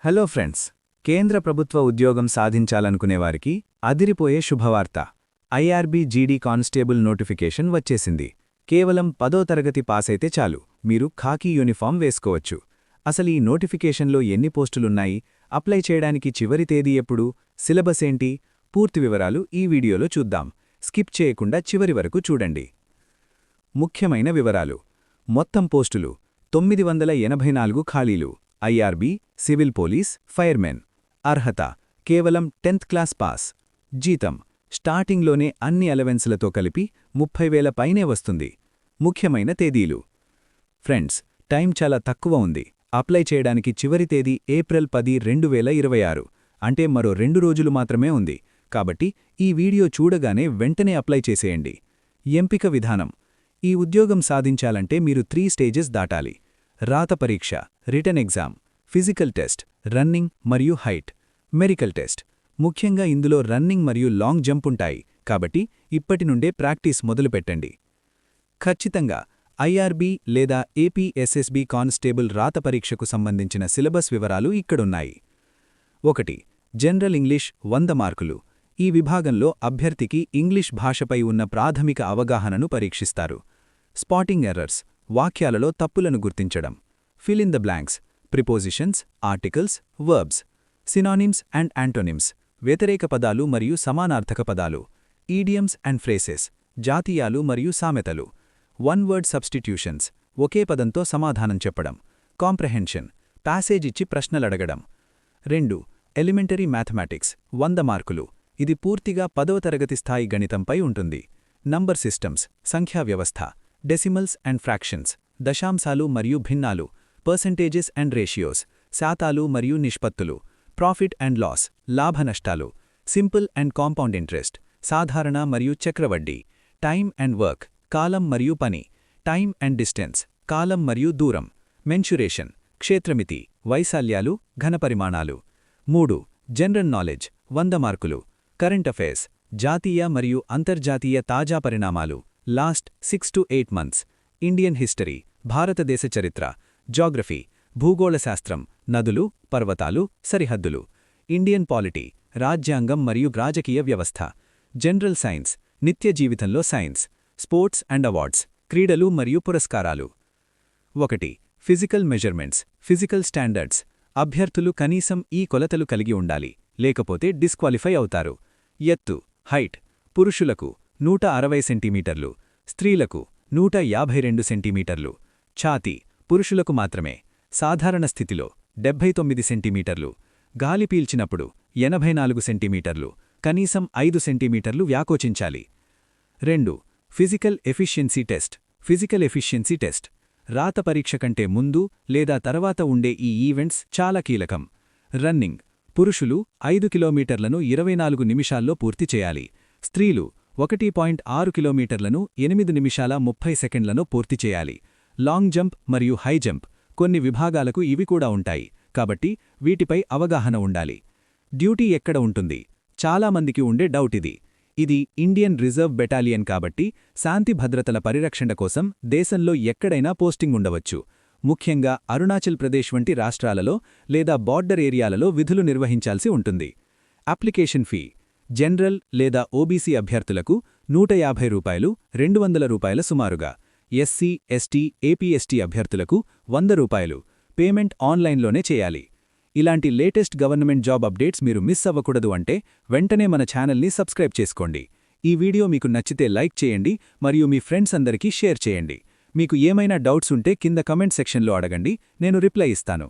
Hello friends, కేంద్ర ప్రభుత్వ ఉద్యోగం సాధించాలనుకునేవారికి అదిరిపోయే శుభవార్త. ఐఆర్బీ జీడీ కానిస్టేబుల్ నోటిఫికేషన్ వచ్చేసింది. కేవలం 10వ తరగతి పాసైతే చాలు, మీరు ఖాకీ యూనిఫామ్ వేసుకోవచ్చు. అసలు ఈ నోటిఫికేషన్లో ఎన్ని పోస్టులున్నాయి, అప్లై చేయడానికి చివరి తేదీ ఎప్పుడు, సిలబస్ ఏంటి, పూర్తి వివరాలు ఈ వీడియోలో చూద్దాం. స్కిప్ చేయకుండా చివరి వరకు చూడండి. ముఖ్యమైన వివరాలు. మొత్తం పోస్టులు 984 ఖాళీలు. IRB, civil police, firemen. అర్హత కేవలం 10th క్లాస్ పాస్. జీతం స్టార్టింగ్లోనే అన్ని అలవెన్స్లతో కలిపి 30,000 పైనే వస్తుంది. ముఖ్యమైన తేదీలు. ఫ్రెండ్స్, టైం చాలా తక్కువ ఉంది. అప్లై చేయడానికి చివరి తేదీ ఏప్రిల్ 10, 2026, అంటే మరో 2 రోజులు మాత్రమే ఉంది. కాబట్టి ఈ వీడియో చూడగానే వెంటనే అప్లై చేసేయండి. ఎంపిక విధానం. ఈ ఉద్యోగం సాధించాలంటే మీరు 3 స్టేజెస్ దాటాలి. రాత పరీక్ష, written exam, physical test, running మరియు హైట్, మెడికల్ టెస్ట్. ముఖ్యంగా ఇందులో రన్నింగ్ మరియు లాంగ్ జంప్ ఉంటాయి, కాబట్టి ఇప్పటి నుండే ప్రాక్టీస్ మొదలుపెట్టండి. ఖచ్చితంగా ఐఆర్బీ లేదా ఏపీఎస్ఎస్బీ కానిస్టేబుల్ రాత పరీక్షకు సంబంధించిన సిలబస్ వివరాలు ఇక్కడున్నాయి. 1. జనరల్ ఇంగ్లీష్ 100 మార్కులు. ఈ విభాగంలో అభ్యర్థికి ఇంగ్లీష్ భాషపై ఉన్న ప్రాథమిక అవగాహనను పరీక్షిస్తారు. స్పాటింగ్ ఎర్రర్స్, వాక్యాలలో తప్పులను గుర్తించడం. Fill in the blanks, prepositions, articles, verbs. Synonyms and antonyms, వ్యతిరేక పదాలు మరియు సమానార్థక పదాలు. ఈడియమ్స్ అండ్ ఫ్రేసెస్, జాతీయాలు మరియు సామెతలు. వన్ వర్డ్ సబ్స్టిట్యూషన్స్, ఒకే పదంతో సమాధానం చెప్పడం. కాంప్రహెన్షన్, ప్యాసేజ్ ఇచ్చి ప్రశ్నలడగడం. 2. ఎలిమెంటరీ మ్యాథమెటిక్స్ 100 మార్కులు. ఇది పూర్తిగా 10వ తరగతి స్థాయి గణితంపై ఉంటుంది. నంబర్ సిస్టమ్స్, సంఖ్యా వ్యవస్థ, డెసిమల్స్ అండ్ ఫ్రాక్షన్స్, దశాంశాలు మరియు భిన్నాలు, పర్సెంటేజెస్ అండ్ రేషియోస్, శాతాలు మరియు నిష్పత్తులు, ప్రాఫిట్ అండ్ లాస్, లాభ నష్టాలు, సింపుల్ అండ్ కాంపౌండ్ ఇంట్రెస్ట్, సాధారణ మరియు చక్రవడ్డీ, టైమ్ అండ్ వర్క్, కాలం మరియు పని, టైమ్ అండ్ డిస్టెన్స్, కాలం మరియు దూరం, మెన్షురేషన్, క్షేత్రమితి, వైశాల్యాలు, ఘనపరిమాణాలు. 3. జనరల్ నాలెడ్జ్ 100 మార్కులు. కరెంట్ అఫైర్స్, జాతీయ మరియు అంతర్జాతీయ తాజా పరిణామాలు, last 6 to 8 months, Indian history, భారతదేశ చరిత్ర, జాగ్రఫీ, భూగోళశాస్త్రం, నదులు, పర్వతాలు, సరిహద్దులు, ఇండియన్ పాలిటీ, రాజ్యాంగం మరియు రాజకీయ వ్యవస్థ, జనరల్ సైన్స్, నిత్య జీవితంలో సైన్స్, స్పోర్ట్స్ అండ్ అవార్డ్స్, క్రీడలు మరియు పురస్కారాలు. 1. Physical measurements, physical standards. అభ్యర్థులు కనీసం ఈ కొలతలు కలిగి ఉండాలి, లేకపోతే డిస్క్వాలిఫై అవుతారు. ఎత్తు, హైట్, పురుషులకు 160 సెంటీమీటర్లు, స్త్రీలకు 152 సెంటీమీటర్లు. ఛాతీ, పురుషులకు మాత్రమే, సాధారణ స్థితిలో 79 సెంటీమీటర్లు, గాలి పీల్చినప్పుడు 84 సెంటీమీటర్లు, కనీసం 5 సెంటీమీటర్లు వ్యాకోచించాలి. 2. Physical efficiency test, physical efficiency test. రాత పరీక్ష కంటే ముందు లేదా తర్వాత ఉండే ఈ ఈవెంట్స్ చాలా కీలకం. రన్నింగ్, పురుషులు 5 కిలోమీటర్లను 24 నిమిషాల్లో పూర్తి చేయాలి. స్త్రీలు 1.6 కిలోమీటర్లను 8 నిమిషాల 30 సెకండ్లలో పూర్తి చేయాలి. లాంగ్ జంప్ మరియు హై జంప్, కొన్ని విభాగాలకు ఇవి కూడా ఉంటాయి, కాబట్టి వీటిపై అవగాహన ఉండాలి. డ్యూటీ ఎక్కడ ఉంటుంది? చాలామందికి ఉండే డౌట్ ఇది. ఇది ఇండియన్ రిజర్వ్ బెటాలియన్ కాబట్టి శాంతి భద్రతల పరిరక్షణ కోసం దేశంలో ఎక్కడైనా పోస్టింగ్ ఉండవచ్చు. ముఖ్యంగా అరుణాచల్ ప్రదేశ్ వంటి రాష్ట్రాలలో లేదా బార్డర్ ఏరియాలలో విధులు నిర్వహించాల్సి ఉంటుంది. Application fee. జనరల్ లేదా ఓబీసీ అభ్యర్థులకు ₹150, ₹200 సుమారుగా. ఎస్సీ, ఎస్టీ, ఏపీఎస్టీ అభ్యర్థులకు ₹100. పేమెంట్ ఆన్లైన్లోనే చేయాలి. ఇలాంటి లేటెస్ట్ గవర్నమెంట్ జాబ్ అప్డేట్స్ మీరు మిస్ అవ్వకూడదు అంటే వెంటనే మన ఛానల్ని సబ్స్క్రైబ్ చేసుకోండి. ఈ వీడియో మీకు నచ్చితే లైక్ చేయండి మరియు మీ ఫ్రెండ్స్ అందరికీ షేర్ చేయండి. మీకు ఏమైనా డౌట్స్ ఉంటే కింద కమెంట్ సెక్షన్లో అడగండి, నేను రిప్లై ఇస్తాను.